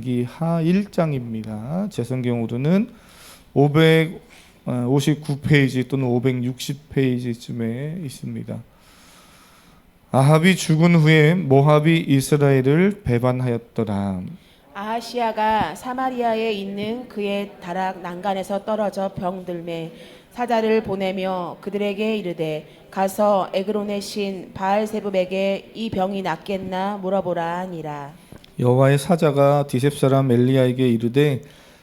열왕기하 1장입니다. 제 성경으로는 559페이지 또는 560페이지쯤에 있습니다. 아합이 죽은 후에 모압이 이스라엘을 배반하였더라. 아하시야가 사마리아에 있는 그의 다락 난간에서 떨어져 병들매 사자를 보내며 그들에게 이르되 가서 에그론의 신 바알세붑에게 이 병이 낫겠나 물어보라 하니라. 여호와의 사자가 디셉 사람 엘리야에게 이르되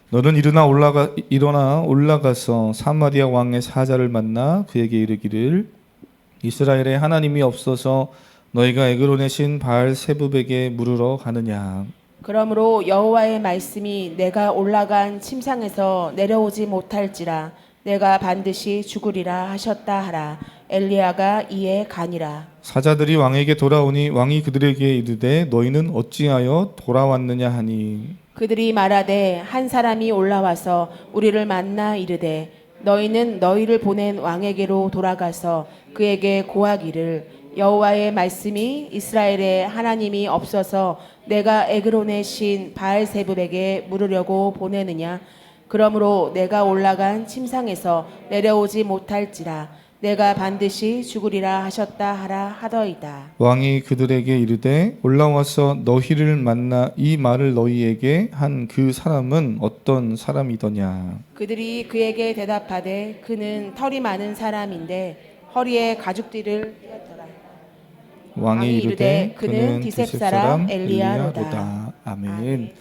너는 일어나 올라가서 사마리아 왕의 사자를 만나 그에게 이르기를 이스라엘에 하나님이 없어서 너희가 에그론의 신 바알세붑에게 물으러 가느냐. 그러므로 여호와의 말씀이 내가 올라간 침상에서 내려오지 못할지라 내가 반드시 죽으리라 하셨다 하라. 엘리야가 이에 가니라. 사자들이 왕에게 돌아오니 왕이 그들에게 이르되 너희는 어찌하여 돌아왔느냐 하니 그들이 말하되 한 사람이 올라와서 우리를 만나 이르되 너희는 너희를 보낸 왕에게로 돌아가서 그에게 고하기를 여호와의 말씀이 이스라엘에 하나님이 없어서 내가 에그론의 신 바알세붑에게 물으려고 보내느냐. 그러므로 내가 올라간 침상에서 내려오지 못할지라 내가 반드시 죽으리라 하셨다 하라 하더이다. 왕이 그들에게 이르되 올라와서 너희를 만나 이 말을 너희에게 한 그 사람은 어떤 사람이더냐. 그들이 그에게 대답하되 그는 털이 많은 사람인데 허리에 가죽띠를 띠었더라. 왕이 이르되 그는 디셉 사람 엘리야로다. 아멘.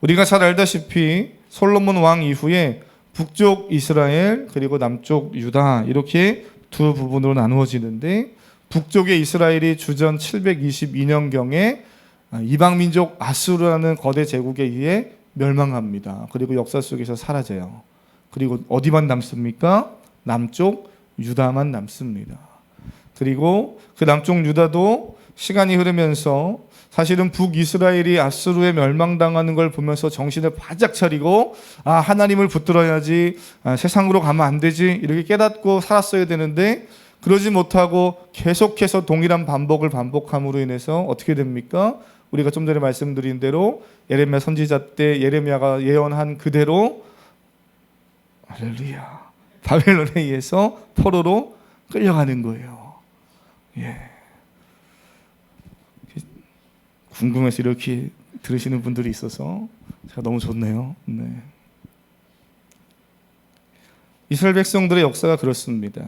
우리가 잘 알다시피 솔로몬 왕 이후에 북쪽 이스라엘 그리고 남쪽 유다 이렇게 두 부분으로 나누어지는데 북쪽의 이스라엘이 주전 722년경에 이방 민족 아수르라는 거대 제국에 의해 멸망합니다. 그리고 역사 속에서 사라져요. 그리고 어디만 남습니까? 남쪽 유다만 남습니다. 그리고 그 남쪽 유다도 시간이 흐르면서 사실은 북이스라엘이 아수르에 멸망당하는 걸 보면서 정신을 바짝 차리고 하나님을 붙들어야지, 세상으로 가면 안 되지 이렇게 깨닫고 살았어야 되는데 그러지 못하고 계속해서 동일한 반복함으로 인해서 어떻게 됩니까? 우리가 좀 전에 말씀드린 대로 예레미야 선지자 때 예레미야가 예언한 그대로 할렐루야 바벨론에 의해서 포로로 끌려가는 거예요. 예. 궁금해서 이렇게 들으시는 분들이 있어서 제가 너무 좋네요. 네. 이스라엘 백성들의 역사가 그렇습니다.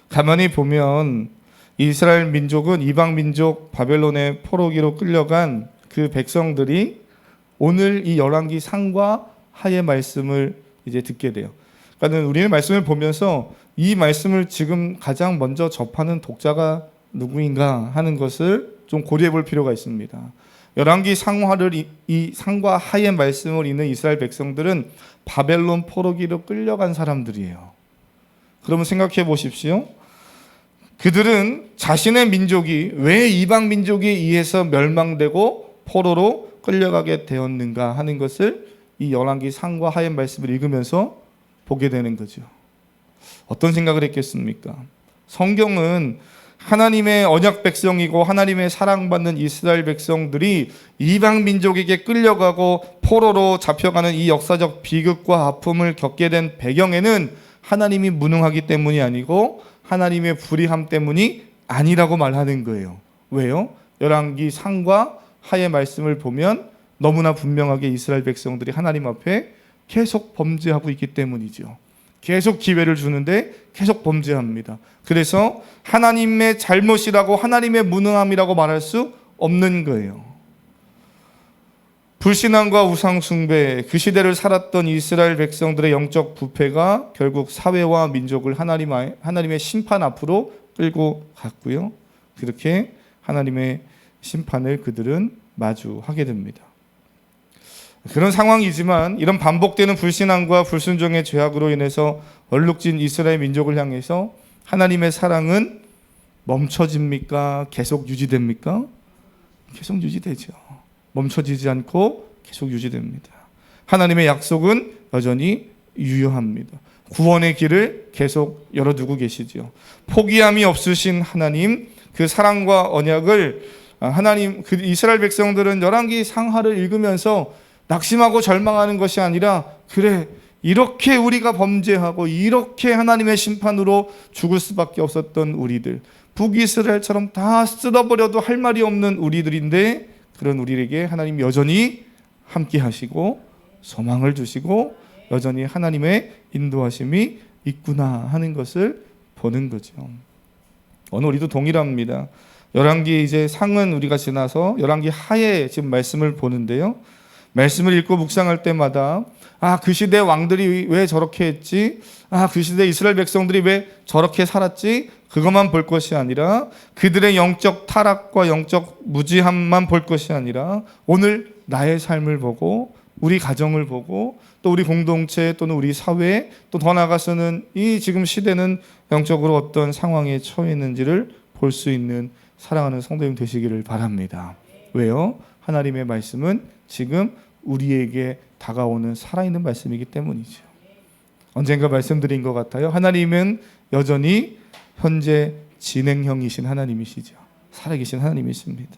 가만히 보면 이스라엘 민족은 이방 민족 바벨론의 포로기로 끌려간 그 백성들이 오늘 이 열왕기 상과 하의 말씀을 이제 듣게 돼요. 그러니까 우리는 말씀을 보면서 이 말씀을 지금 가장 먼저 접하는 독자가 누구인가 하는 것을 좀 고려해 볼 필요가 있습니다. 열왕기 상하를 이 상과 하의 말씀을 읽는 이스라엘 백성들은 바벨론 포로기로 끌려간 사람들이에요. 그러면 생각해 보십시오. 그들은 자신의 민족이 왜 이방 민족에 의해서 멸망되고 포로로 끌려가게 되었는가 하는 것을 이 열왕기 상과 하의 말씀을 읽으면서 보게 되는 거죠. 어떤 생각을 했겠습니까? 성경은 하나님의 언약 백성이고 하나님의 사랑받는 이스라엘 백성들이 이방 민족에게 끌려가고 포로로 잡혀가는 이 역사적 비극과 아픔을 겪게 된 배경에는 하나님이 무능하기 때문이 아니고 하나님의 불의함 때문이 아니라고 말하는 거예요. 왜요? 열왕기 상과 하의 말씀을 보면 너무나 분명하게 이스라엘 백성들이 하나님 앞에 계속 범죄하고 있기 때문이죠. 계속 기회를 주는데 계속 범죄합니다. 그래서 하나님의 잘못이라고 하나님의 무능함이라고 말할 수 없는 거예요. 불신앙과 우상숭배, 그 시대를 살았던 이스라엘 백성들의 영적 부패가 결국 사회와 민족을 하나님의 심판 앞으로 끌고 갔고요. 그렇게 하나님의 심판을 그들은 마주하게 됩니다. 그런 상황이지만 이런 반복되는 불신앙과 불순종의 죄악으로 인해서 얼룩진 이스라엘 민족을 향해서 하나님의 사랑은 멈춰집니까? 계속 유지됩니까? 계속 유지되죠. 멈춰지지 않고 계속 유지됩니다. 하나님의 약속은 여전히 유효합니다. 구원의 길을 계속 열어두고 계시죠. 포기함이 없으신 하나님, 그 사랑과 언약을 그 이스라엘 백성들은 열왕기 상하를 읽으면서 낙심하고 절망하는 것이 아니라 그래 이렇게 우리가 범죄하고 이렇게 하나님의 심판으로 죽을 수밖에 없었던 우리들, 북이스라엘처럼 다 쓸어버려도 할 말이 없는 우리들인데 그런 우리에게 하나님 여전히 함께 하시고 소망을 주시고 여전히 하나님의 인도하심이 있구나 하는 것을 보는 거죠. 오늘 우리도 동일합니다. 열왕기 이제 상은 우리가 지나서 열왕기 하에 지금 말씀을 보는데요. 말씀을 읽고 묵상할 때마다 그 시대 왕들이 왜 저렇게 했지? 그 시대 이스라엘 백성들이 왜 저렇게 살았지? 그것만 볼 것이 아니라 그들의 영적 타락과 영적 무지함만 볼 것이 아니라 오늘 나의 삶을 보고 우리 가정을 보고 또 우리 공동체 또는 우리 사회 또 더 나아가서는 이 지금 시대는 영적으로 어떤 상황에 처해 있는지를 볼 수 있는 사랑하는 성도님 되시기를 바랍니다. 왜요? 하나님의 말씀은 지금 우리에게 다가오는 살아있는 말씀이기 때문이죠. 언젠가 말씀드린 것 같아요. 하나님은 여전히 현재 진행형이신 하나님이시죠. 살아계신 하나님이십니다.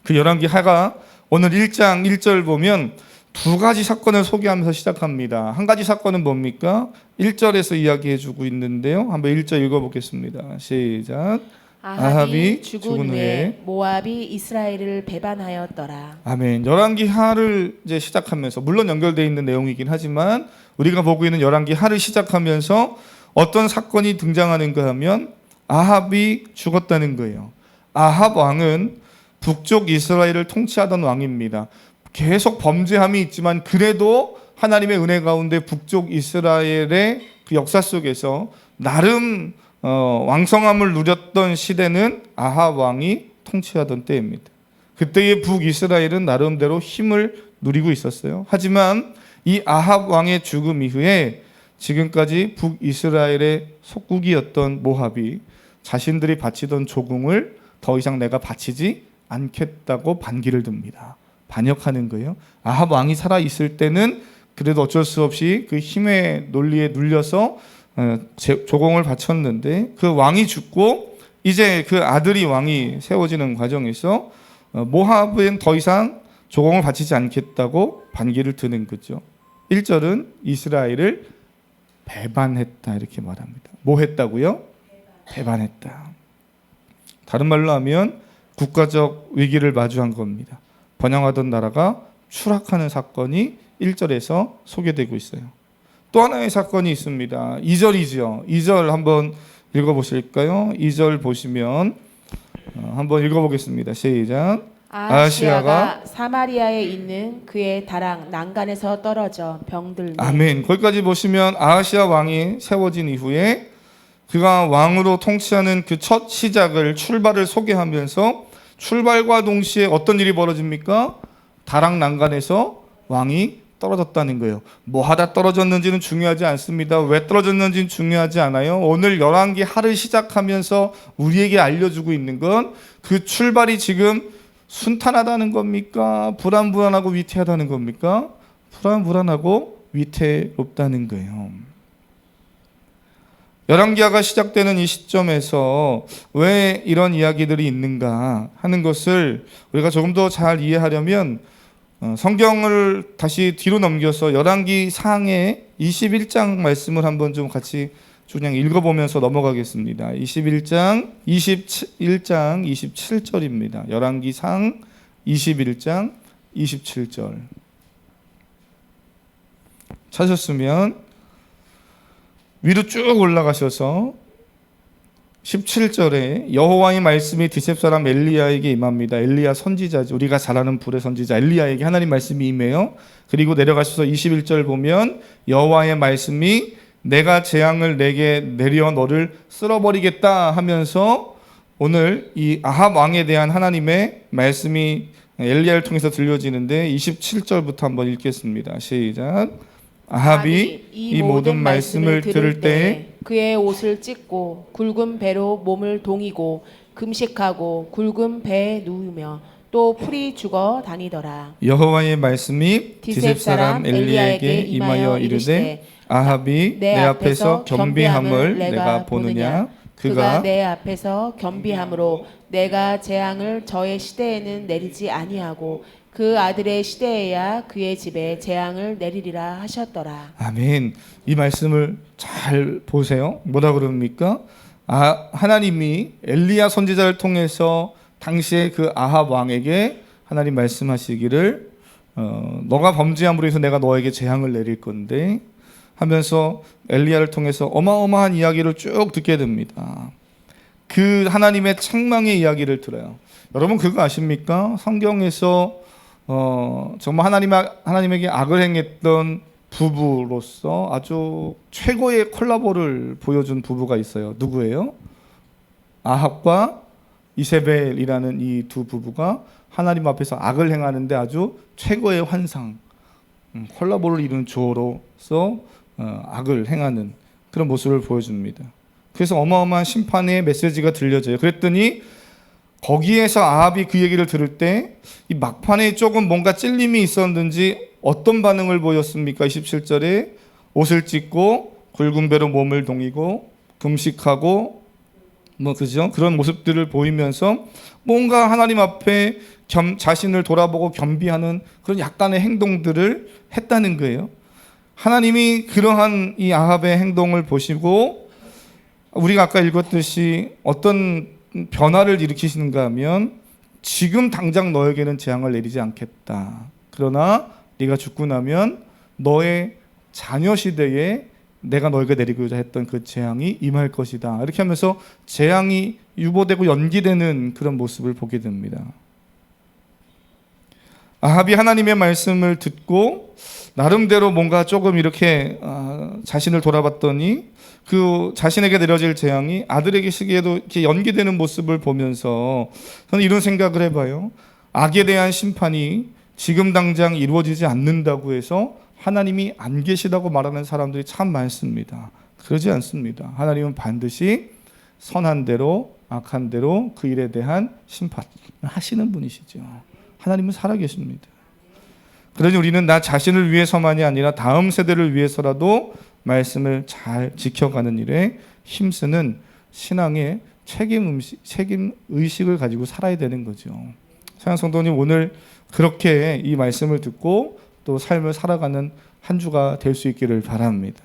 그 열왕기 하가 오늘 1장 1절 보면 두 가지 사건을 소개하면서 시작합니다. 한 가지 사건은 뭡니까? 1절에서 이야기해주고 있는데요. 한번 1절 읽어보겠습니다. 시작. 아합이 죽은 후에 모압이 이스라엘을 배반하였더라. 아멘. 열왕기 하를 이제 시작하면서 물론 연결되어 있는 내용이긴 하지만 우리가 보고 있는 열왕기 하를 시작하면서 어떤 사건이 등장하는가 하면 아합이 죽었다는 거예요. 아합 왕은 북쪽 이스라엘을 통치하던 왕입니다. 계속 범죄함이 있지만 그래도 하나님의 은혜 가운데 북쪽 이스라엘의 그 역사 속에서 나름 왕성함을 누렸던 시대는 아합 왕이 통치하던 때입니다. 그때의 북이스라엘은 나름대로 힘을 누리고 있었어요. 하지만 이 아합 왕의 죽음 이후에 지금까지 북이스라엘의 속국이었던 모압이 자신들이 바치던 조공을 더 이상 내가 바치지 않겠다고 반기를 듭니다. 반역하는 거예요. 아합 왕이 살아있을 때는 그래도 어쩔 수 없이 그 힘의 논리에 눌려서 조공을 바쳤는데 그 왕이 죽고 이제 그 아들이 왕이 세워지는 과정에서 모압은 더 이상 조공을 바치지 않겠다고 반기를 드는 거죠. 1절은 이스라엘을 배반했다 이렇게 말합니다. 뭐 했다고요? 배반했다. 다른 말로 하면 국가적 위기를 마주한 겁니다. 번영하던 나라가 추락하는 사건이 1절에서 소개되고 있어요. 또 하나의 사건이 있습니다. 2절이죠. 2절 한번 읽어보실까요? 2절 보시면 한번 읽어보겠습니다. 시작. 아하시아가 사마리아에 있는 그의 다랑 난간에서 떨어져 병들매. 아멘. 거기까지 보시면 아하시아 왕이 세워진 이후에 그가 왕으로 통치하는 그 첫 시작을 출발을 소개하면서 출발과 동시에 어떤 일이 벌어집니까? 다락 난간에서 왕이 떨어졌다는 거예요. 뭐 하다 떨어졌는지는 중요하지 않습니다. 왜 떨어졌는지는 중요하지 않아요. 오늘 열왕기 하를 시작하면서 우리에게 알려주고 있는 건 그 출발이 지금 순탄하다는 겁니까? 불안하고 위태하다는 겁니까? 불안하고 위태롭다는 거예요. 열왕기하가 시작되는 이 시점에서 왜 이런 이야기들이 있는가 하는 것을 우리가 조금 더 잘 이해하려면 성경을 다시 뒤로 넘겨서 열왕기 상의 21장 말씀을 한번 좀 같이 그냥 읽어보면서 넘어가겠습니다. 21장 27절입니다. 열왕기 상 21장 27절 찾으셨으면 위로 쭉 올라가셔서 17절에 여호와의 말씀이 디셉 사람 엘리야에게 임합니다. 엘리야 선지자죠. 우리가 잘 아는 불의 선지자 엘리야에게 하나님 말씀이 임해요. 그리고 내려가셔서 21절 보면 여호와의 말씀이 내가 재앙을 내게 내려 너를 쓸어버리겠다 하면서 오늘 이 아합 왕에 대한 하나님의 말씀이 엘리야를 통해서 들려지는데 27절부터 한번 읽겠습니다. 시작. 아합이 이 모든 말씀을 들을 때 그의 옷을 찢고 굵은 배로 몸을 동이고 금식하고 굵은 배에 누우며 또 풀이 죽어 다니더라. 여호와의 말씀이 디셉 사람 엘리야에게 임하여 이르되 아합이 내 앞에서 겸비함을 내가 보느냐 그가 내 앞에서 겸비함으로 내가 재앙을 저의 시대에는 내리지 아니하고 그 아들의 시대에야 그의 집에 재앙을 내리리라 하셨더라. 아멘. 이 말씀을 잘 보세요. 뭐라 그럽니까? 하나님이 엘리야 선지자를 통해서 당시에 그 아합 왕에게 하나님 말씀하시기를 너가 범죄함으로 해서 내가 너에게 재앙을 내릴 건데 하면서 엘리야를 통해서 어마어마한 이야기를 쭉 듣게 됩니다. 그 하나님의 책망의 이야기를 들어요. 여러분 그거 아십니까? 성경에서 정말 하나님에게 악을 행했던 부부로서 아주 최고의 콜라보를 보여준 부부가 있어요. 누구예요? 아합과 이세벨이라는 이 두 부부가 하나님 앞에서 악을 행하는데 아주 최고의 환상, 콜라보를 이룬 조로서 악을 행하는 그런 모습을 보여줍니다. 그래서 어마어마한 심판의 메시지가 들려져요. 그랬더니 거기에서 아합이 그 얘기를 들을 때 이 막판에 조금 뭔가 찔림이 있었는지 어떤 반응을 보였습니까? 27절에 옷을 찢고 굵은 배로 몸을 동이고 금식하고 그죠? 그런 모습들을 보이면서 뭔가 하나님 앞에 자신을 돌아보고 겸비하는 그런 약간의 행동들을 했다는 거예요. 하나님이 그러한 이 아합의 행동을 보시고 우리가 아까 읽었듯이 어떤 변화를 일으키시는가 하면 지금 당장 너에게는 재앙을 내리지 않겠다. 그러나 네가 죽고 나면 너의 자녀 시대에 내가 너에게 내리고자 했던 그 재앙이 임할 것이다. 이렇게 하면서 재앙이 유보되고 연기되는 그런 모습을 보게 됩니다. 아합이 하나님의 말씀을 듣고 나름대로 뭔가 조금 이렇게 자신을 돌아봤더니 그 자신에게 내려질 재앙이 아들에게 시기에도 이렇게 연기되는 모습을 보면서 저는 이런 생각을 해봐요. 악에 대한 심판이 지금 당장 이루어지지 않는다고 해서 하나님이 안 계시다고 말하는 사람들이 참 많습니다. 그러지 않습니다. 하나님은 반드시 선한 대로 악한 대로 그 일에 대한 심판을 하시는 분이시죠. 하나님은 살아계십니다. 그러니 우리는 나 자신을 위해서만이 아니라 다음 세대를 위해서라도 말씀을 잘 지켜가는 일에 힘쓰는 신앙의 책임 의식을 가지고 살아야 되는 거죠. 사랑하는 성도님, 오늘 그렇게 이 말씀을 듣고 또 삶을 살아가는 한 주가 될 수 있기를 바랍니다.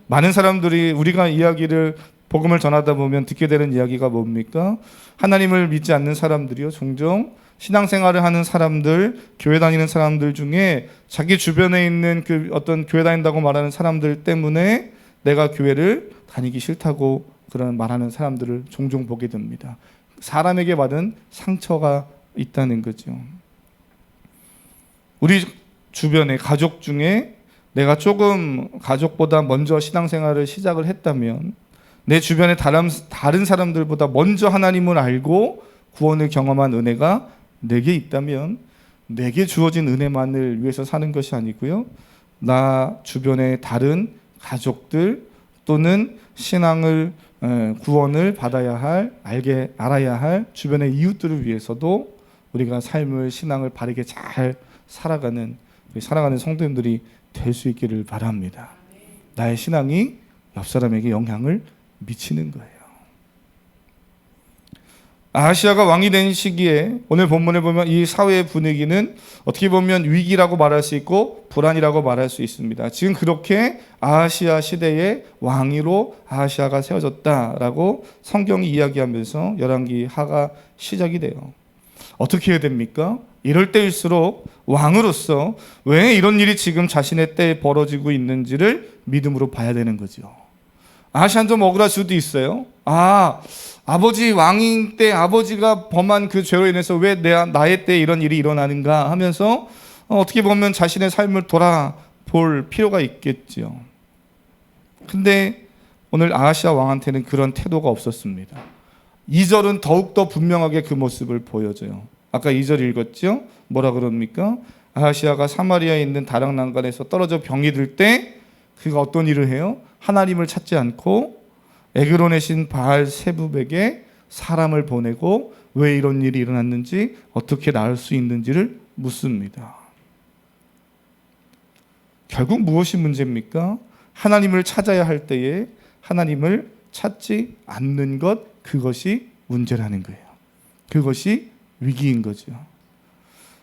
많은 사람들이 우리가 이야기를 복음을 전하다 보면 듣게 되는 이야기가 뭡니까? 하나님을 믿지 않는 사람들이요, 종종 신앙생활을 하는 사람들, 교회 다니는 사람들 중에 자기 주변에 있는 그 어떤 교회 다닌다고 말하는 사람들 때문에 내가 교회를 다니기 싫다고 그런 말하는 사람들을 종종 보게 됩니다. 사람에게 받은 상처가 있다는 거죠. 우리 주변의 가족 중에 내가 조금 가족보다 먼저 신앙생활을 시작을 했다면 내 주변의 다른 사람들보다 먼저 하나님을 알고 구원을 경험한 은혜가 내게 있다면 내게 주어진 은혜만을 위해서 사는 것이 아니고요. 나 주변의 다른 가족들 또는 신앙을 구원을 받아야 할, 알아야 할 주변의 이웃들을 위해서도 우리가 삶을 신앙을 바르게 잘 살아가는 성도님들이 될 수 있기를 바랍니다. 나의 신앙이 옆 사람에게 영향을 미치는 거예요. 아하시아가 왕이 된 시기에 오늘 본문에 보면 이 사회의 분위기는 어떻게 보면 위기라고 말할 수 있고 불안이라고 말할 수 있습니다. 지금 그렇게 아하시아 시대의 왕위로 아하시아가 세워졌다라고 성경이 이야기하면서 열왕기 하가 시작이 돼요. 어떻게 해야 됩니까? 이럴 때일수록 왕으로서 왜 이런 일이 지금 자신의 때에 벌어지고 있는지를 믿음으로 봐야 되는 거죠. 아하시아는 좀 억울할 수도 있어요. 아버지 왕인 때 아버지가 범한 그 죄로 인해서 왜 나의 때 이런 일이 일어나는가 하면서 어떻게 보면 자신의 삶을 돌아볼 필요가 있겠죠. 근데 오늘 아하시아 왕한테는 그런 태도가 없었습니다. 2절은 더욱더 분명하게 그 모습을 보여줘요. 아까 2절 읽었죠? 뭐라 그럽니까? 아하시아가 사마리아에 있는 다락 난간에서 떨어져 병이 들 때 그가 어떤 일을 해요? 하나님을 찾지 않고 에그론의 신 바알 세붑에게 사람을 보내고 왜 이런 일이 일어났는지 어떻게 나을 수 있는지를 묻습니다. 결국 무엇이 문제입니까? 하나님을 찾아야 할 때에 하나님을 찾지 않는 것, 그것이 문제라는 거예요. 그것이 위기인 거죠.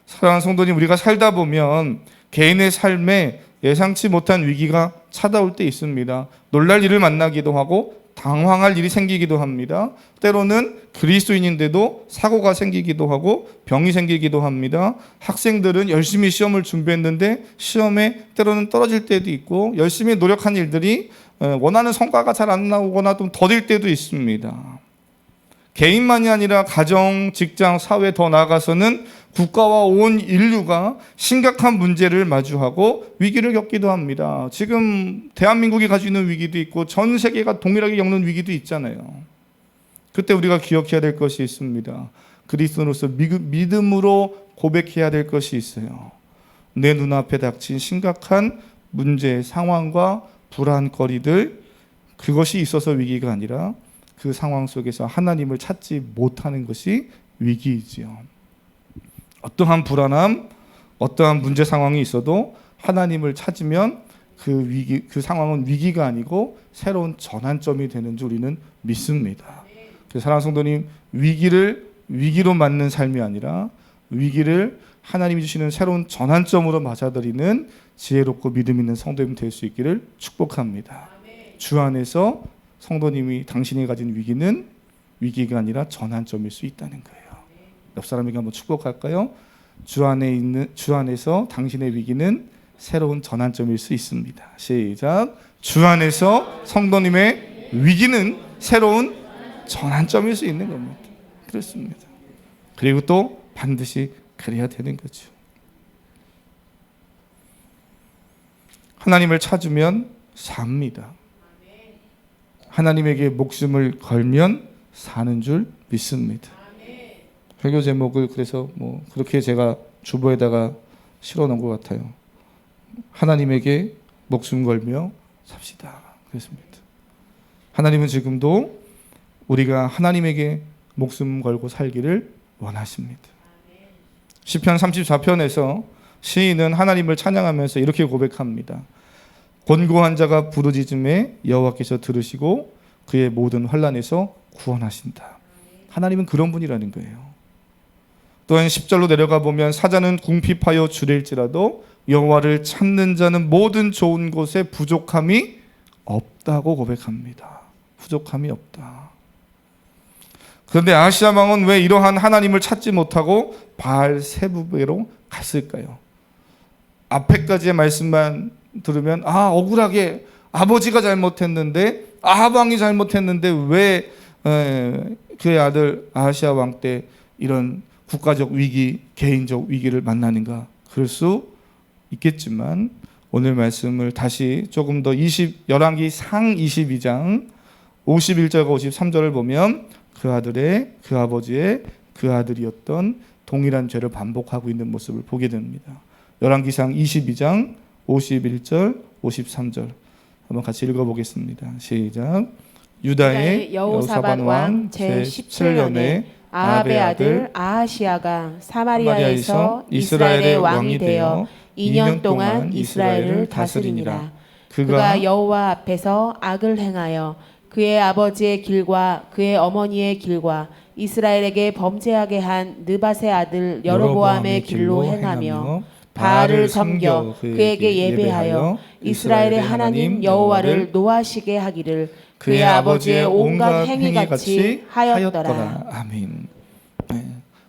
사랑하는 성도님, 우리가 살다 보면 개인의 삶에 예상치 못한 위기가 찾아올 때 있습니다. 놀랄 일을 만나기도 하고 당황할 일이 생기기도 합니다. 때로는 그리스도인인데도 사고가 생기기도 하고 병이 생기기도 합니다. 학생들은 열심히 시험을 준비했는데 시험에 때로는 떨어질 때도 있고 열심히 노력한 일들이 원하는 성과가 잘 안 나오거나 좀 더딜 때도 있습니다. 개인만이 아니라 가정, 직장, 사회, 더 나아가서는 국가와 온 인류가 심각한 문제를 마주하고 위기를 겪기도 합니다. 지금 대한민국이 가지고 있는 위기도 있고 전 세계가 동일하게 겪는 위기도 있잖아요. 그때 우리가 기억해야 될 것이 있습니다. 그리스도인으로서 믿음으로 고백해야 될 것이 있어요. 내 눈앞에 닥친 심각한 문제, 상황과 불안거리들, 그것이 있어서 위기가 아니라 그 상황 속에서 하나님을 찾지 못하는 것이 위기이지요. 어떠한 불안함, 어떠한 문제 상황이 있어도 하나님을 찾으면 그 상황은 위기가 아니고 새로운 전환점이 되는 줄 우리는 믿습니다. 그래서 사랑하는 성도님, 위기를 위기로 맞는 삶이 아니라 위기를 하나님이 주시는 새로운 전환점으로 맞아들이는 지혜롭고 믿음 있는 성도님 될 수 있기를 축복합니다. 주 안에서 성도님이 당신이 가진 위기는 위기가 아니라 전환점일 수 있다는 거예요. 옆 사람에게 한번 축복할까요? 주 안에서 당신의 위기는 새로운 전환점일 수 있습니다. 시작. 주 안에서 성도님의 위기는 새로운 전환점일 수 있는 겁니다. 그렇습니다. 그리고 또 반드시 그래야 되는 거죠. 하나님을 찾으면 삽니다. 하나님에게 목숨을 걸면 사는 줄 믿습니다. 설교 제목을 그래서 그렇게 제가 주보에다가 실어놓은 것 같아요. 하나님에게 목숨 걸며 삽시다. 그렇습니다. 하나님은 지금도 우리가 하나님에게 목숨 걸고 살기를 원하십니다. 시편 34편에서 시인은 하나님을 찬양하면서 이렇게 고백합니다. 곤고한 자가 부르짖음에 여호와께서 들으시고 그의 모든 환난에서 구원하신다. 하나님은 그런 분이라는 거예요. 또한 10절로 내려가 보면 사자는 궁핍하여 주릴지라도 여호와를 찾는 자는 모든 좋은 곳에 부족함이 없다고 고백합니다. 부족함이 없다. 그런데 아하시아 왕은 왜 이러한 하나님을 찾지 못하고 바알세부베로 갔을까요? 앞에까지의 말씀만 들으면 억울하게 아버지가 잘못했는데 아합 왕이 잘못했는데 왜 그의 아들 아하시아 왕 때 이런 국가적 위기, 개인적 위기를 만나는가? 그럴 수 있겠지만 오늘 말씀을 다시 조금 더 열왕기 상 22장 51절과 53절을 보면 그 아버지의 그 아들이었던 동일한 죄를 반복하고 있는 모습을 보게 됩니다. 열왕기상 22장 51절, 53절 한번 같이 읽어보겠습니다. 시작. 유다의 여호사밧 왕 제17년에 아합의 아들 아하시아가 사마리아에서 이스라엘의 왕이 되어 2년 동안 이스라엘을 다스리니라. 그가 여호와 앞에서 악을 행하여 그의 아버지의 길과 그의 어머니의 길과 이스라엘에게 범죄하게 한 느밧의 아들 여로보암의 길로 행하며 바알을 섬겨 그에게 예배하여 이스라엘의 하나님 여호와를 노하시게 하기를 그의 아버지의 온갖 행위같이 하였더라. 아멘.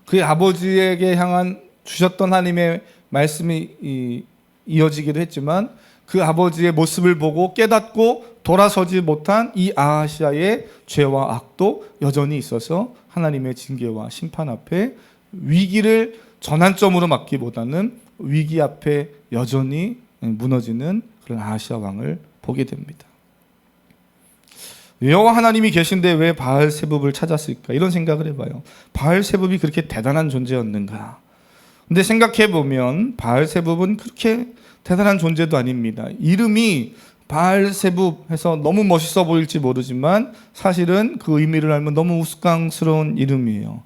그의 아버지에게 향한 주셨던 하나님의 말씀이 이어지기도 했지만 그 아버지의 모습을 보고 깨닫고 돌아서지 못한 이 아하시아의 죄와 악도 여전히 있어서 하나님의 징계와 심판 앞에 위기를 전환점으로 맞기보다는 위기 앞에 여전히 무너지는 그런 아하시아 왕을 보게 됩니다. 여호와 하나님이 계신데 왜 바알세붑을 찾았을까? 이런 생각을 해봐요. 바알세붑이 그렇게 대단한 존재였는가? 근데 생각해보면 바알세붑은 그렇게 대단한 존재도 아닙니다. 이름이 바알세붑 해서 너무 멋있어 보일지 모르지만 사실은 그 의미를 알면 너무 우스꽝스러운 이름이에요.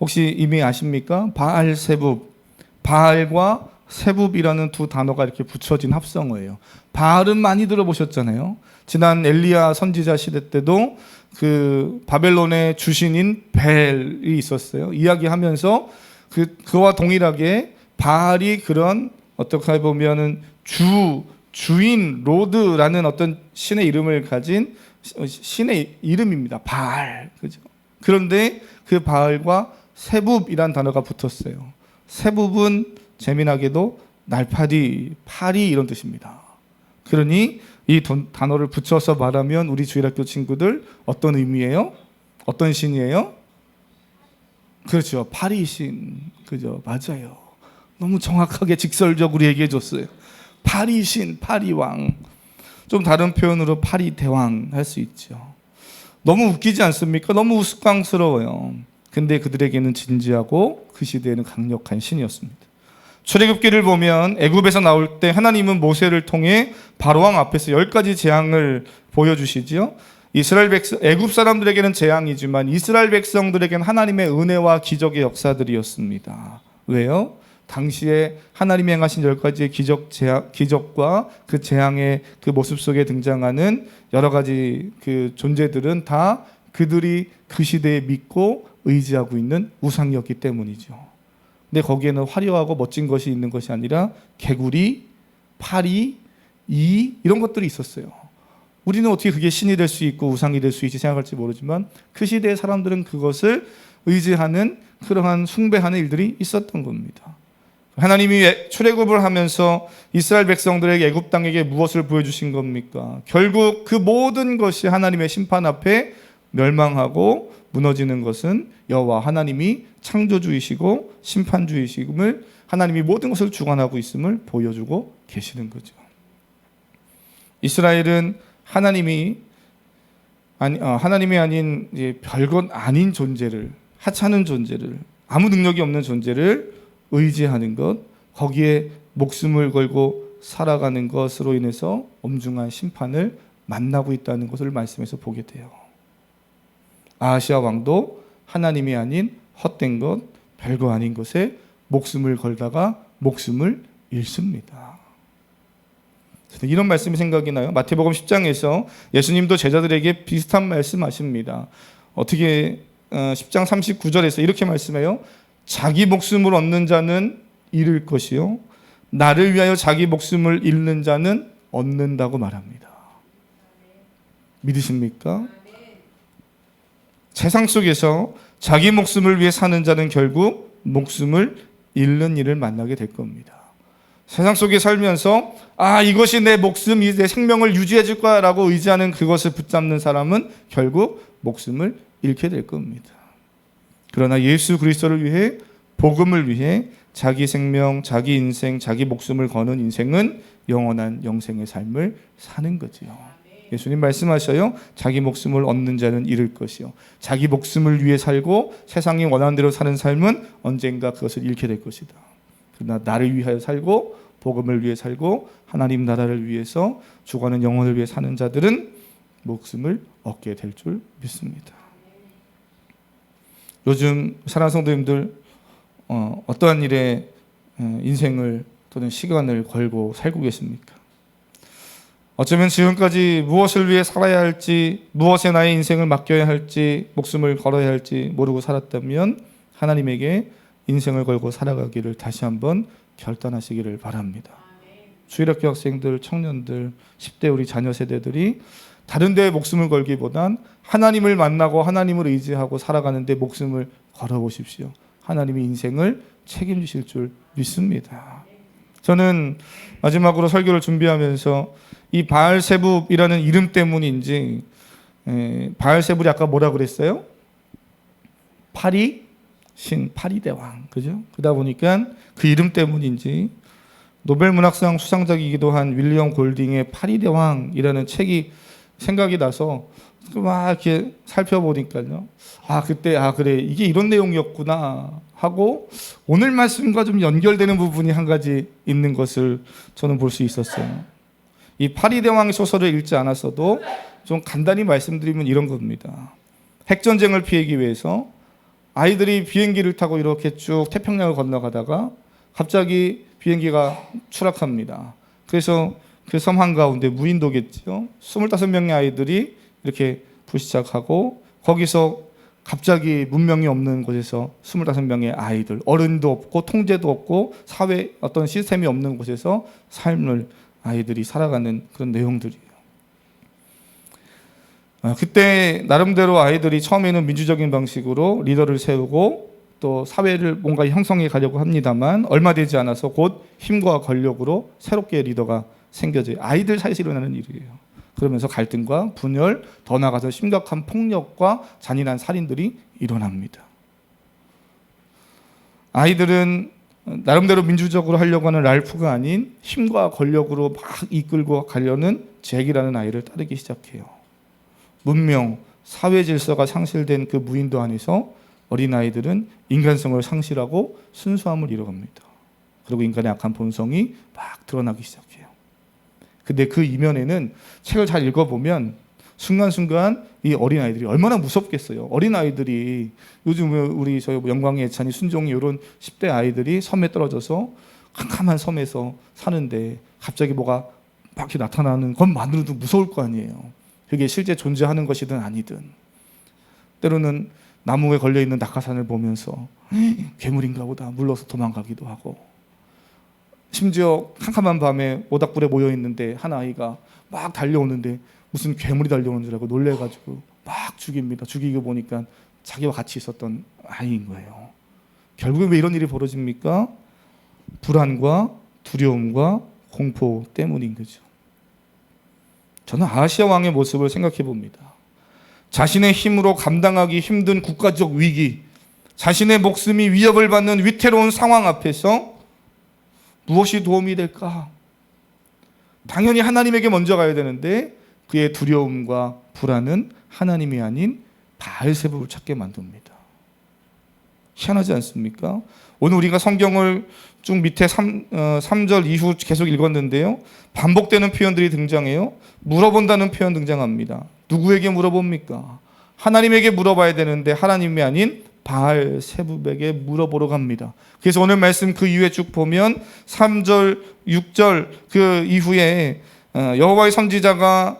혹시 이미 아십니까? 바알세붑, 바알과 세붑이라는 두 단어가 이렇게 붙여진 합성어예요. 바알은 많이 들어보셨잖아요. 지난 엘리야 선지자 시대 때도 그 바벨론의 주신인 벨이 있었어요. 이야기하면서 그와 동일하게 바알이 그런 어떻게 보면은 주인 로드라는 어떤 신의 이름을 가진 신의 이름입니다. 바알. 그죠? 그런데 그 바알과 세붑이란 단어가 붙었어요. 세붑은 재미나게도 날파리, 파리 이런 뜻입니다. 그러니 이 단어를 붙여서 말하면 우리 주일학교 친구들 어떤 의미예요? 어떤 신이에요? 그렇죠. 파리신. 그죠? 맞아요. 너무 정확하게 직설적으로 얘기해 줬어요. 파리신, 파리왕. 좀 다른 표현으로 파리대왕 할 수 있죠. 너무 웃기지 않습니까? 너무 우스꽝스러워요. 근데 그들에게는 진지하고 그 시대에는 강력한 신이었습니다. 출애굽기를 보면 애굽에서 나올 때 하나님은 모세를 통해 바로왕 앞에서 10가지 재앙을 보여주시지요. 애굽 사람들에게는 재앙이지만 이스라엘 백성들에게는 하나님의 은혜와 기적의 역사들이었습니다. 왜요? 당시에 하나님이 행하신 10가지의 기적과 그 재앙의 그 모습 속에 등장하는 여러 가지 그 존재들은 다 그들이 그 시대에 믿고 의지하고 있는 우상이었기 때문이죠. 근데 거기에는 화려하고 멋진 것이 있는 것이 아니라 개구리, 파리, 이런 것들이 있었어요. 우리는 어떻게 그게 신이 될 수 있고 우상이 될 수 있지 생각할지 모르지만 그 시대의 사람들은 그것을 의지하는 그러한 숭배하는 일들이 있었던 겁니다. 하나님이 출애굽을 하면서 이스라엘 백성들에게 애굽 땅에게 무엇을 보여주신 겁니까? 결국 그 모든 것이 하나님의 심판 앞에 멸망하고 무너지는 것은 여호와 하나님이 창조주이시고 심판주이심을 하나님이 모든 것을 주관하고 있음을 보여주고 계시는 거죠. 이스라엘은 하나님이 아닌 이제 별것 아닌 존재를, 하찮은 존재를, 아무 능력이 없는 존재를 의지하는 것, 거기에 목숨을 걸고 살아가는 것으로 인해서 엄중한 심판을 만나고 있다는 것을 말씀에서 보게 돼요. 아하시아 왕도 하나님이 아닌 헛된 것, 별거 아닌 것에 목숨을 걸다가 목숨을 잃습니다. 이런 말씀이 생각이 나요. 마태복음 10장에서 예수님도 제자들에게 비슷한 말씀하십니다. 어떻게 10장 39절에서 이렇게 말씀해요. 자기 목숨을 얻는 자는 잃을 것이요 나를 위하여 자기 목숨을 잃는 자는 얻는다고 말합니다. 믿으십니까? 세상 속에서 자기 목숨을 위해 사는 자는 결국 목숨을 잃는 일을 만나게 될 겁니다. 세상 속에 살면서 이것이 내 목숨, 내 생명을 유지해 줄 거야 라고 의지하는 그것을 붙잡는 사람은 결국 목숨을 잃게 될 겁니다. 그러나 예수 그리스도를 위해, 복음을 위해 자기 생명, 자기 인생, 자기 목숨을 거는 인생은 영원한 영생의 삶을 사는 거지요. 예수님 말씀하셔요. 자기 목숨을 얻는 자는 잃을 것이요 자기 목숨을 위해 살고 세상이 원하는 대로 사는 삶은 언젠가 그것을 잃게 될 것이다. 그러나 나를 위하여 살고 복음을 위해 살고 하나님 나라를 위해서 주관하는 영혼을 위해 사는 자들은 목숨을 얻게 될 줄 믿습니다. 요즘 사랑하는 성도님들 어떠한 일에 인생을 또는 시간을 걸고 살고 계십니까? 어쩌면 지금까지 무엇을 위해 살아야 할지, 무엇에 나의 인생을 맡겨야 할지, 목숨을 걸어야 할지 모르고 살았다면 하나님에게 인생을 걸고 살아가기를 다시 한번 결단하시기를 바랍니다. 주일학교 학생들, 청년들, 10대 우리 자녀 세대들이 다른 데에 목숨을 걸기보단 하나님을 만나고 하나님을 의지하고 살아가는 데 목숨을 걸어보십시오. 하나님이 인생을 책임지실 줄 믿습니다. 저는 마지막으로 설교를 준비하면서 이 바알세붑이라는 이름 때문인지 바알세붑이 아까 뭐라 그랬어요? 파리신, 파리대왕, 그죠? 그러다 보니까 그 이름 때문인지 노벨문학상 수상자이기도 한 윌리엄 골딩의 파리대왕이라는 책이 생각이 나서 막 이렇게 살펴보니까요. 그때 그래 이게 이런 내용이었구나 하고 오늘 말씀과 좀 연결되는 부분이 한 가지 있는 것을 저는 볼 수 있었어요. 이 파리대왕의 소설을 읽지 않았어도 좀 간단히 말씀드리면 이런 겁니다. 핵전쟁을 피하기 위해서 아이들이 비행기를 타고 이렇게 쭉 태평양을 건너가다가 갑자기 비행기가 추락합니다. 그래서 그 섬 한가운데 무인도겠죠. 25명의 아이들이 이렇게 부시작하고 거기서 갑자기 문명이 없는 곳에서 25명의 아이들, 어른도 없고 통제도 없고 사회 어떤 시스템이 없는 곳에서 삶을 아이들이 살아가는 그런 내용들이에요. 그때 나름대로 아이들이 처음에는 민주적인 방식으로 리더를 세우고 또 사회를 뭔가 형성해 가려고 합니다만 얼마 되지 않아서 곧 힘과 권력으로 새롭게 리더가 생겨져요. 아이들 사이에서 일어나는 일이에요. 그러면서 갈등과 분열, 더 나아가서 심각한 폭력과 잔인한 살인들이 일어납니다. 아이들은 나름대로 민주적으로 하려고 하는 랄프가 아닌 힘과 권력으로 막 이끌고 가려는 잭이라는 아이를 따르기 시작해요. 문명, 사회 질서가 상실된 그 무인도 안에서 어린아이들은 인간성을 상실하고 순수함을 잃어갑니다. 그리고 인간의 악한 본성이 막 드러나기 시작해요. 근데 그 이면에는 책을 잘 읽어보면 순간순간 이 어린아이들이 얼마나 무섭겠어요. 어린아이들이 요즘 우리 저 영광의 애찬이 순종이 이런 10대 아이들이 섬에 떨어져서 캄캄한 섬에서 사는데 갑자기 뭐가 막 이렇게 나타나는 것만으로도 무서울 거 아니에요. 그게 실제 존재하는 것이든 아니든. 때로는 나무에 걸려있는 낙하산을 보면서 괴물인가 보다 물러서 도망가기도 하고, 심지어 캄캄한 밤에 모닥불에 모여있는데 한 아이가 막 달려오는데 무슨 괴물이 달려오는 줄 알고 놀래가지고 막 죽입니다. 죽이고 보니까 자기와 같이 있었던 아이인 거예요. 결국에 왜 이런 일이 벌어집니까? 불안과 두려움과 공포 때문인 거죠. 저는 아하시아 왕의 모습을 생각해 봅니다. 자신의 힘으로 감당하기 힘든 국가적 위기, 자신의 목숨이 위협을 받는 위태로운 상황 앞에서 무엇이 도움이 될까? 당연히 하나님에게 먼저 가야 되는데 그의 두려움과 불안은 하나님이 아닌 바알세불을 찾게 만듭니다. 희한하지 않습니까? 오늘 우리가 성경을 쭉 밑에 3절 이후 계속 읽었는데요. 반복되는 표현들이 등장해요. 물어본다는 표현 등장합니다. 누구에게 물어봅니까? 하나님에게 물어봐야 되는데 하나님이 아닌 바알세불에게 물어보러 갑니다. 그래서 오늘 말씀 그 이후에 쭉 보면 3절, 6절 그 이후에 여호와의 선지자가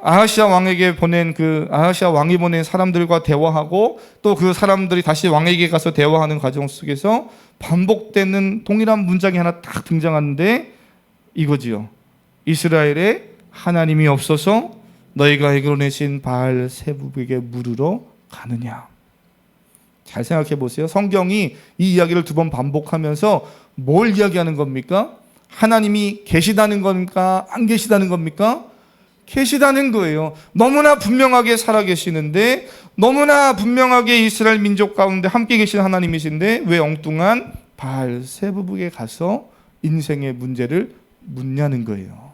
아하시아 왕에게 보낸 아하시아 왕이 보낸 사람들과 대화하고 또 그 사람들이 다시 왕에게 가서 대화하는 과정 속에서 반복되는 동일한 문장이 하나 딱 등장하는데 이거지요. 이스라엘에 하나님이 없어서 너희가 이끌어내신 바알세불에게 물으러 가느냐. 잘 생각해 보세요. 성경이 이 이야기를 2번 반복하면서 뭘 이야기하는 겁니까? 하나님이 계시다는 겁니까? 안 계시다는 겁니까? 계시다는 거예요. 너무나 분명하게 살아계시는데, 너무나 분명하게 이스라엘 민족 가운데 함께 계신 하나님이신데 왜 엉뚱한 바알세불에게 가서 인생의 문제를 묻냐는 거예요.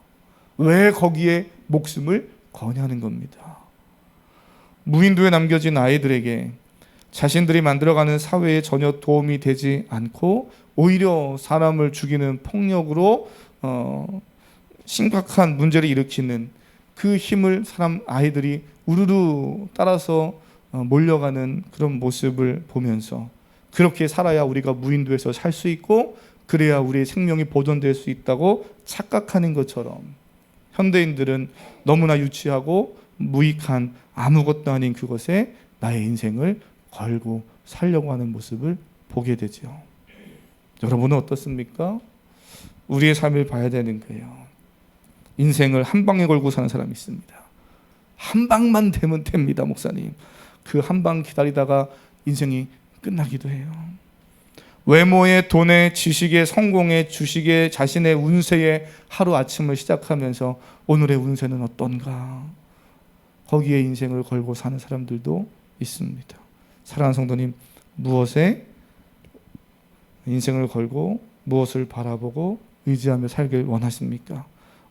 왜 거기에 목숨을 거냐는 겁니다. 무인도에 남겨진 아이들에게 자신들이 만들어가는 사회에 전혀 도움이 되지 않고 오히려 사람을 죽이는 폭력으로 심각한 문제를 일으키는 그 힘을 아이들이 우르르 따라서 몰려가는 그런 모습을 보면서 그렇게 살아야 우리가 무인도에서 살 수 있고 그래야 우리의 생명이 보존될 수 있다고 착각하는 것처럼 현대인들은 너무나 유치하고 무익한 아무것도 아닌 그것에 나의 인생을 걸고 살려고 하는 모습을 보게 되죠. 여러분은 어떻습니까? 우리의 삶을 봐야 되는 거예요. 인생을 한 방에 걸고 사는 사람이 있습니다. 한 방만 되면 됩니다, 목사님. 그 한 방 기다리다가 인생이 끝나기도 해요. 외모에, 돈에, 지식에, 성공에, 주식에, 자신의 운세에 하루아침을 시작하면서 오늘의 운세는 어떤가? 거기에 인생을 걸고 사는 사람들도 있습니다. 사랑하는 성도님, 무엇에 인생을 걸고 무엇을 바라보고 의지하며 살길 원하십니까?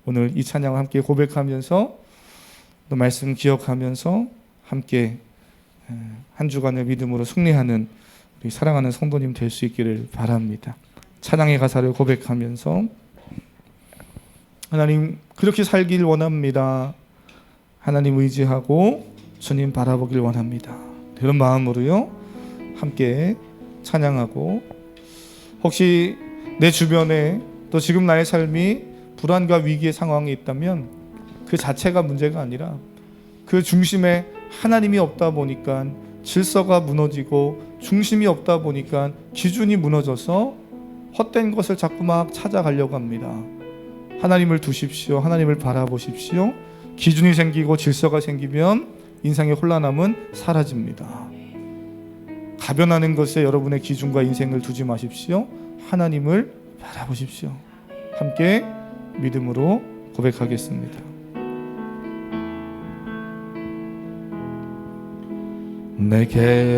오늘 이 찬양을 함께 고백하면서 또 말씀 기억하면서 함께 한 주간의 믿음으로 승리하는 우리 사랑하는 성도님 될 수 있기를 바랍니다. 찬양의 가사를 고백하면서 하나님 그렇게 살길 원합니다. 하나님 의지하고 주님 바라보길 원합니다. 그런 마음으로요 함께 찬양하고, 혹시 내 주변에 또 지금 나의 삶이 불안과 위기의 상황이 있다면 그 자체가 문제가 아니라 그 중심에 하나님이 없다 보니까 질서가 무너지고 중심이 없다 보니까 기준이 무너져서 헛된 것을 자꾸 막 찾아가려고 합니다. 하나님을 두십시오. 하나님을 바라보십시오. 기준이 생기고 질서가 생기면 인생의 혼란함은 사라집니다. 가변하는 것에 여러분의 기준과 인생을 두지 마십시오. 하나님을 바라보십시오. 함께 믿음으로 고백하겠습니다.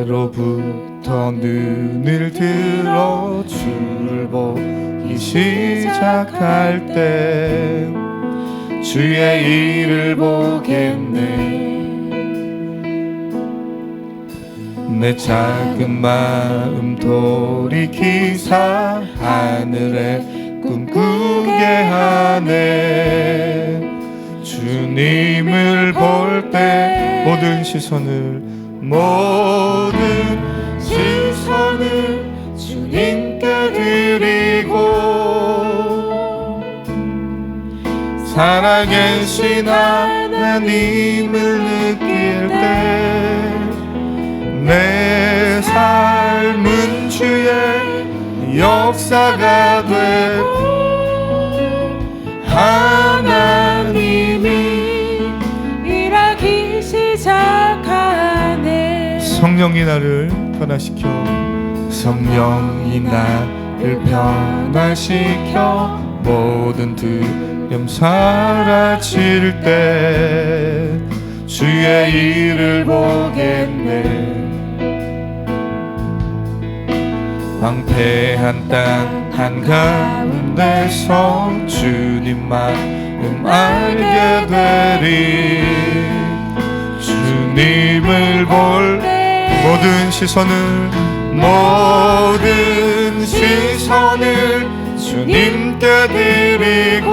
내게로부터 눈을 들어 주를 보기 시작할 때 주의 일을 보겠네. 내 작은 마음 돌이키사 하늘에 꿈꾸게 하네. 주님을 볼 때 모든 시선을 주님께 드리고 살아계신 하나님을 느낄 때 내 삶은 주의 역사가 되고 하나님이 일하기 시작하네. 성령이 나를 변화시켜 성령이 나를 변화시켜 모든 두려움 사라질 때 주의 일을 보겠네. 황폐한 땅 한가운데서 주님 마음 알게 되리. 주님을 볼 모든 시선을 주님께 드리고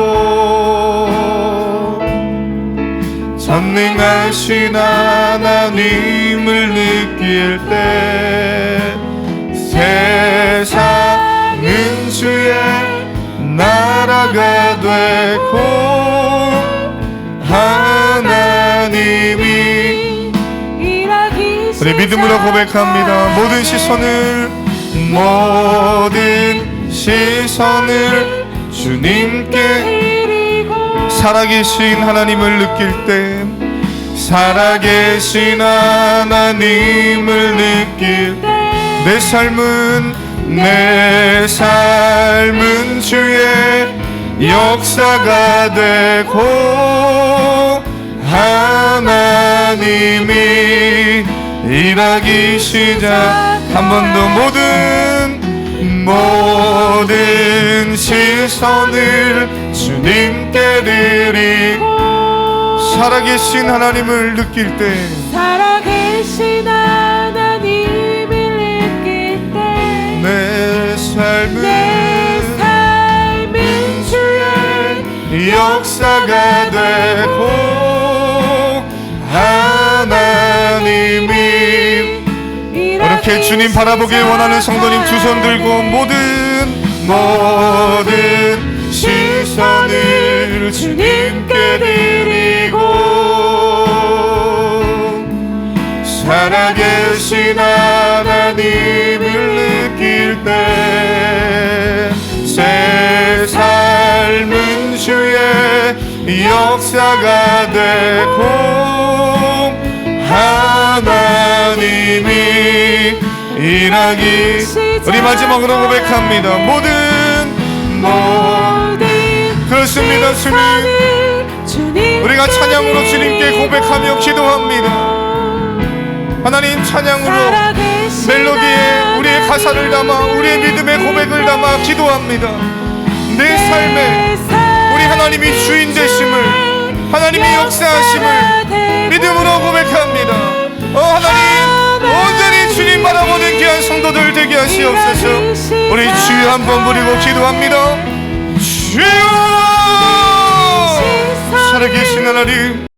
전능하신 하나님을 느낄 때 세상은 주의 나라가 되고 하나님이 우리 믿음으로 고백합니다. 모든 시선을 주님께 살아계신 하나님을 느낄 때 살아계신 하나님을 느낄 때 내 삶은 주의 역사가 되고 하나님이 일하기 시작. 한 번 더 모든 시선을 주님께 드리고 살아계신 하나님을 느낄 때 살아계신 하나님을 느낄 때 내 삶은 주의 역사가 되고 하나님이 이렇게 주님 바라보길 원하는 성도님 두 손 들고 모든 시선을 주님께 드리고 살아계신 하나님을 느낄 때 새 삶은 주의 역사가 되고 하나님이 일하기. 우리 마지막으로 고백합니다. 그렇습니다. 주님 우리가 찬양으로 주님께 고백하며 기도합니다. 하나님 찬양으로 멜로디에 우리의 가사를 담아 우리의 믿음의 고백을 담아 기도합니다. 내 삶에 우리 하나님이 주인 되심을 하나님이 역사하심을 믿음으로 고백합니다. 하나님 온전히 주님 바라보는 귀한 성도들 되게 하시옵소서. 우리 주여 한번 부리고 기도합니다. 주여 살아계신 하나님